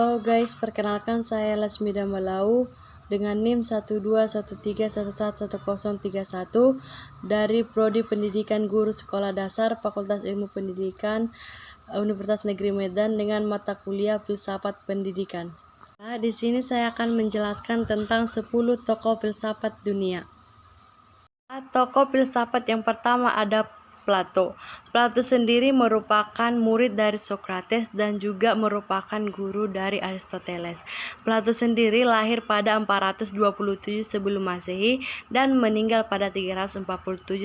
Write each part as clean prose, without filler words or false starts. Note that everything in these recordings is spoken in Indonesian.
Halo guys, perkenalkan saya Lasmida Malau dengan NIM 12131111031 dari Prodi Pendidikan Guru Sekolah Dasar Fakultas Ilmu Pendidikan Universitas Negeri Medan dengan mata kuliah Filsafat Pendidikan. Nah, di sini saya akan menjelaskan tentang 10 tokoh filsafat dunia. Tokoh filsafat yang pertama ada Plato. Plato sendiri merupakan murid dari Socrates dan juga merupakan guru dari Aristoteles. Plato sendiri lahir pada 427 sebelum Masehi dan meninggal pada 347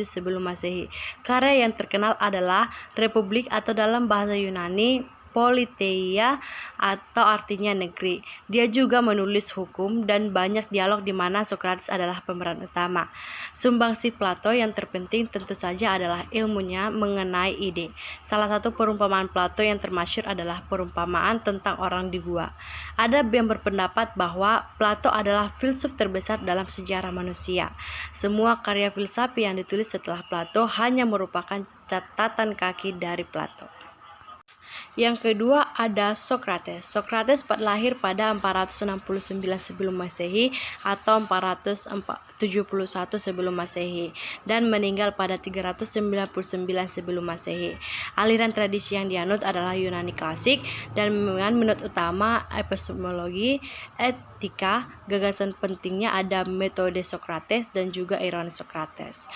sebelum Masehi. Karya yang terkenal adalah Republik atau dalam bahasa Yunani Politeia atau artinya negeri. Dia juga menulis hukum dan banyak dialog di mana Socrates adalah pemeran utama. Sumbangsi Plato yang terpenting tentu saja adalah ilmunya mengenai ide. Salah satu perumpamaan Plato yang termasyhur adalah perumpamaan tentang orang di gua. Ada yang berpendapat bahwa Plato adalah filsuf terbesar dalam sejarah manusia. Semua karya filsafi yang ditulis setelah Plato hanya merupakan catatan kaki dari Plato. Yang kedua ada Socrates. Socrates lahir pada 469 sebelum Masehi atau 471 sebelum Masehi dan meninggal pada 399 sebelum Masehi. Aliran tradisi yang dianut adalah Yunani klasik dan menurut utama epistemologi, etika. Gagasan pentingnya ada metode Socrates dan juga ironi Socrates.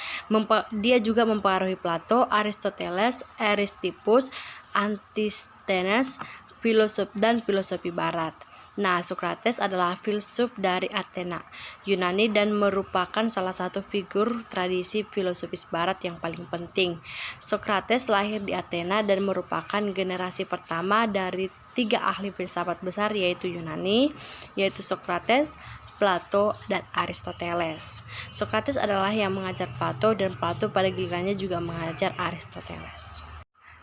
Dia juga mempengaruhi Plato, Aristoteles, Aristippus, Antisthenes, filosofi barat. Nah, Socrates adalah filsuf dari Athena, Yunani dan merupakan salah satu figur tradisi filosofis barat yang paling penting. Socrates lahir di Athena dan merupakan generasi pertama dari 3 ahli filsafat besar yaitu Yunani, yaitu Socrates, Plato, dan Aristoteles. Socrates adalah yang mengajar Plato dan Plato pada gilirannya juga mengajar Aristoteles.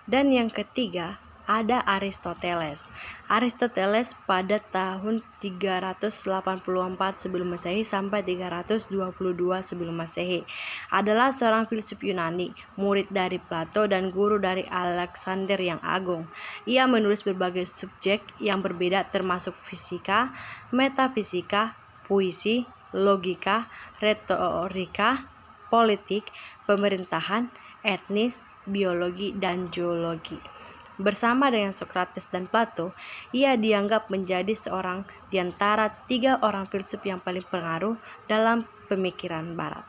Dan yang ketiga ada Aristoteles. Aristoteles pada tahun 384 sebelum Masehi sampai 322 sebelum Masehi adalah seorang filsuf Yunani, murid dari Plato dan guru dari Alexander yang Agung. Ia menulis berbagai subjek yang berbeda termasuk fisika, metafisika, puisi, logika, retorika, politik, pemerintahan, etnis, biologi, dan geologi. Bersama dengan Socrates dan Plato, ia dianggap menjadi seorang di antara 3 orang filsuf yang paling berpengaruh dalam pemikiran barat.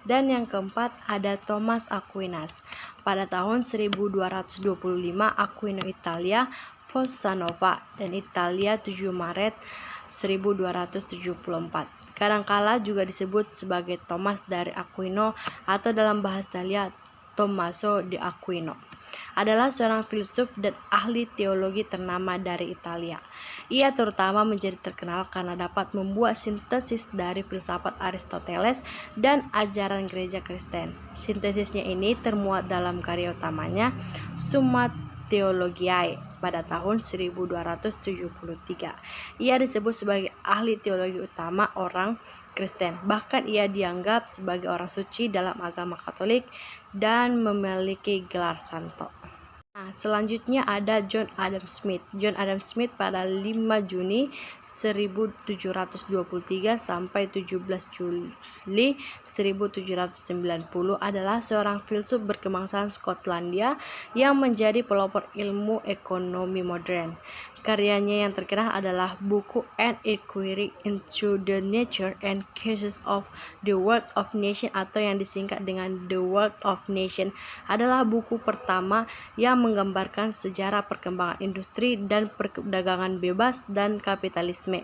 Dan yang keempat ada Thomas Aquinas. Pada tahun 1225 Aquino Italia, Fossa Nova dan Italia 7 Maret 1274. Kadangkala juga disebut sebagai Thomas dari Aquino atau dalam bahasa Italia Tommaso di Aquino. Adalah seorang filsuf dan ahli teologi ternama dari Italia. Ia terutama menjadi terkenal karena dapat membuat sintesis dari filsafat Aristoteles dan ajaran gereja Kristen. Sintesisnya ini termuat dalam karya utamanya Summa Theologiae pada tahun 1273. Ia disebut sebagai ahli teologi utama orang Kristen. Bahkan ia dianggap sebagai orang suci dalam agama Katolik dan memiliki gelar santo. Nah, selanjutnya ada John Adam Smith. John Adam Smith pada 5 Juni 1723 sampai 17 Juli 1790 adalah seorang filsuf berkebangsaan Skotlandia yang menjadi pelopor ilmu ekonomi modern. Karyanya yang terkenal adalah buku An Inquiry into the Nature and Causes of the Wealth of Nations atau yang disingkat dengan The Wealth of Nations adalah buku pertama yang menggambarkan sejarah perkembangan industri dan perdagangan bebas dan kapitalisme.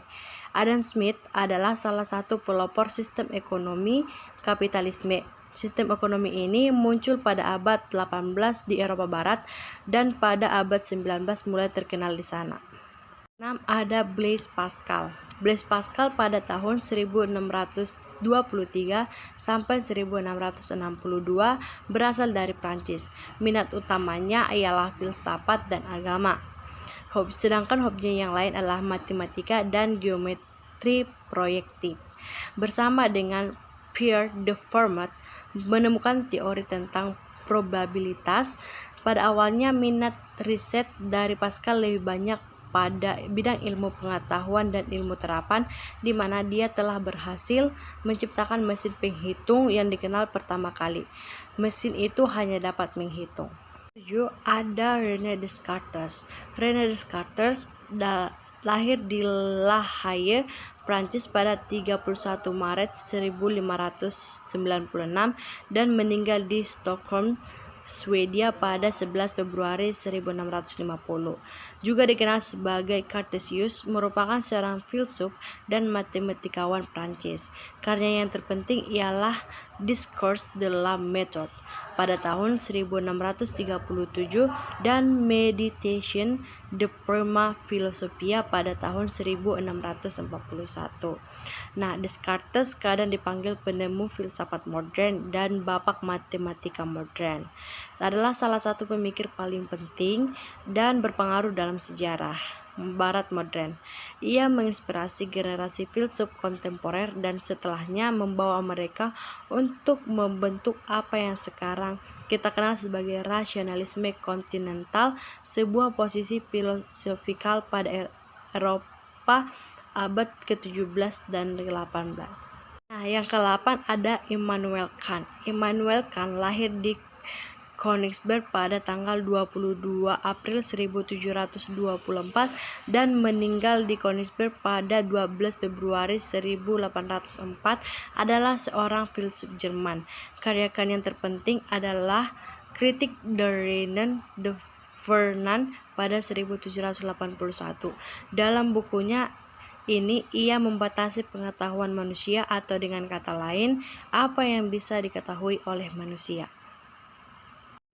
Adam Smith adalah salah satu pelopor sistem ekonomi kapitalisme. Sistem ekonomi ini muncul pada abad 18 di Eropa Barat dan pada abad 19 mulai terkenal di sana. 6 ada Blaise Pascal. Blaise Pascal pada tahun 1623 sampai 1662 berasal dari Prancis. Minat utamanya ialah filsafat dan agama. Sedangkan hobinya yang lain adalah matematika dan geometri proyektif. Bersama dengan Pierre de Fermat menemukan teori tentang probabilitas. Pada awalnya minat riset dari Pascal lebih banyak pada bidang ilmu pengetahuan dan ilmu terapan, di mana dia telah berhasil menciptakan mesin penghitung yang dikenal pertama kali. Mesin itu hanya dapat menghitung. 7. Ada René Descartes. René Descartes lahir di La Haye, Prancis pada 31 Maret 1596 dan meninggal di Stockholm, Swedia pada 11 Februari 1650. Juga dikenal sebagai Cartesius, merupakan seorang filsuf dan matematikawan Prancis. Karya yang terpenting ialah Discours de la Méthode pada tahun 1637 dan Meditation de Prima Philosophia pada tahun 1641. Nah, Descartes kadang dipanggil penemu filsafat modern dan bapak matematika modern. Adalah salah satu pemikir paling penting dan berpengaruh dalam sejarah Barat modern. Ia menginspirasi generasi filsuf kontemporer dan setelahnya membawa mereka untuk membentuk apa yang sekarang kita kenal sebagai rasionalisme kontinental, sebuah posisi filosofikal pada Eropa abad ke-17 dan ke-18. Nah, yang ke-8 ada Immanuel Kant. Immanuel Kant lahir di Königsberg pada tanggal 22 April 1724 dan meninggal di Königsberg pada 12 Februari 1804, adalah seorang filsuf Jerman. Karya-karya yang terpenting adalah Kritik der Reinen de Vernunft pada 1781. Dalam bukunya ini ia membatasi pengetahuan manusia, atau dengan kata lain, apa yang bisa diketahui oleh manusia.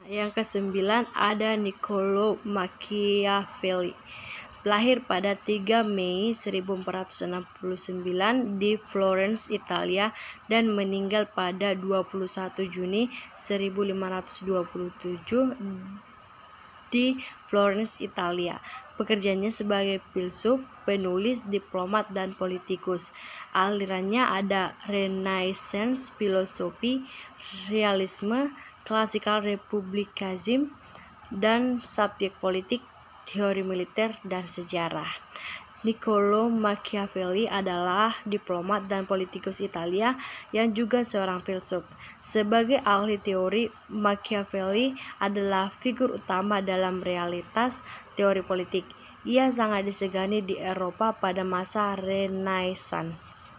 Yang ke-9 ada Niccolò Machiavelli. Lahir pada 3 Mei 1469 di Florence, Italia dan meninggal pada 21 Juni 1527 di Florence, Italia. Pekerjaannya sebagai filsuf, penulis, diplomat, dan politikus. Alirannya ada Renaissance, filosofi, realisme, klasikal republikanisme, dan subjek politik, teori militer, dan sejarah. Niccolò Machiavelli adalah diplomat dan politikus Italia yang juga seorang filsuf. Sebagai ahli teori, Machiavelli adalah figur utama dalam realitas teori politik. Ia sangat disegani di Eropa pada masa Renaissance.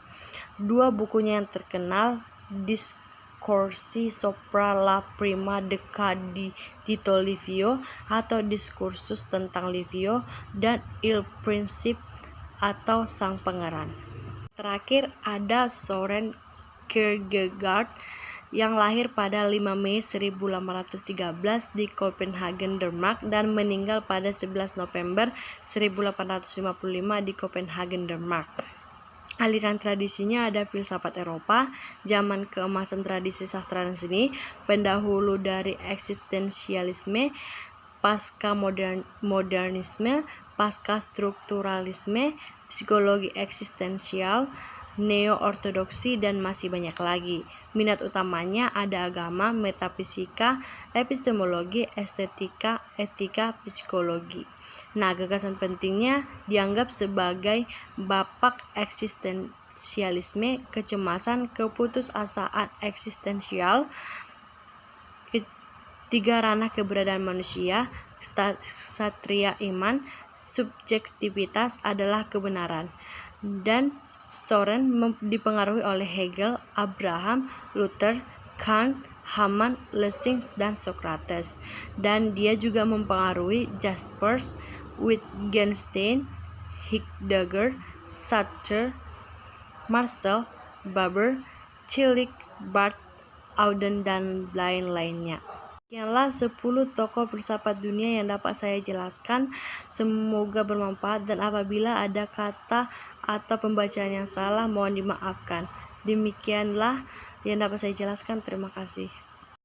Dua bukunya yang terkenal, Discorsi sopra la prima decada di Tito Livio atau Diskursus tentang Livio, dan Il Principe atau Sang Pangeran. Terakhir ada Søren Kierkegaard yang lahir pada 5 Mei 1813 di Copenhagen, Denmark dan meninggal pada 11 November 1855 di Copenhagen, Denmark. Aliran tradisinya ada filsafat Eropa, zaman keemasan tradisi sastra dan seni, pendahulu dari eksistensialisme, pasca modernisme, pasca strukturalisme, psikologi eksistensial, neo-ortodoksi, dan masih banyak lagi. Minat utamanya ada agama, metafisika, epistemologi, estetika, etika, psikologi. Nah, gagasan pentingnya dianggap sebagai bapak eksistensialisme, kecemasan, keputusasaan eksistensial, tiga ranah keberadaan manusia, satria iman, subjektivitas adalah kebenaran. Dan Søren dipengaruhi oleh Hegel, Abraham, Luther, Kant, Hamann, Lessing, dan Socrates. Dan dia juga mempengaruhi Jaspers, Wittgenstein, Heidegger, Sartre, Marcel, Buber, Tillich, Barthes, Auden, dan lain-lainnya. Sekianlah 10 tokoh filsafat dunia yang dapat saya jelaskan. Semoga bermanfaat, dan apabila ada kata atau pembacaan yang salah mohon dimaafkan. Demikianlah yang dapat saya jelaskan. Terima kasih.